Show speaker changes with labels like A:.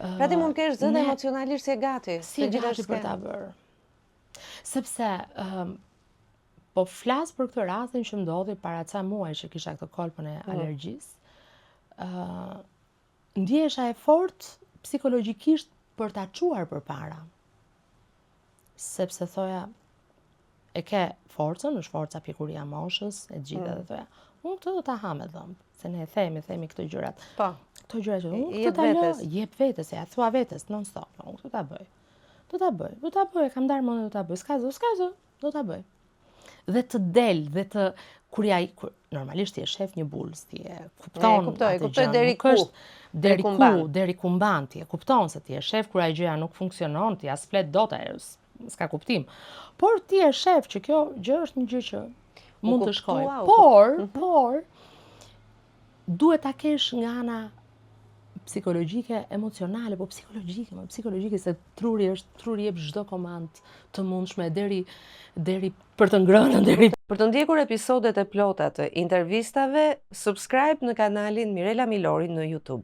A: Pra ti mund kesh zënë emocionalisht si e gati.
B: Si e gati për ta bërë. Sepse po flas për këtë rastin që ndodhi para ca muaj që kisha këtë kolpën e alergjisë. Ndjehesha e fortë psikologjikisht për ta çuar përpara. Sepse thoja e ke forcën, është forca pjekuria moshës, e gjitha dhe thoja, unë këtë do ta ha me dhëmb, se ne themi këto gjërat.
A: Po.
B: Këto gjërat që unë këtë ta lë, jep vetes, ja thua vetes non stop, unë këtë ta bëj. Do ta bëj, kam darë mendje do ta bëj, s'ka zë, do ta bëj. Dhe të del, dhe të kur normalisht ti je shef një bulës, ti e kupton
A: deri ku.
B: Deri ku mban, ti e kupton se ti je shef kur ai gjëja nuk funksionon, ti as flet dot, s'ka kuptim. Por ti je shef që kjo gjë është një gjë që mund të shkojë. Por duhet ta kesh nga ana psikologjike, emocionale, po psikologjike se truri jep çdo komandë të mundshme deri për të ngrënën, deri
A: për të ndjekur episodet e plota të intervistave, subscribe në kanalin Mirela Milori në YouTube.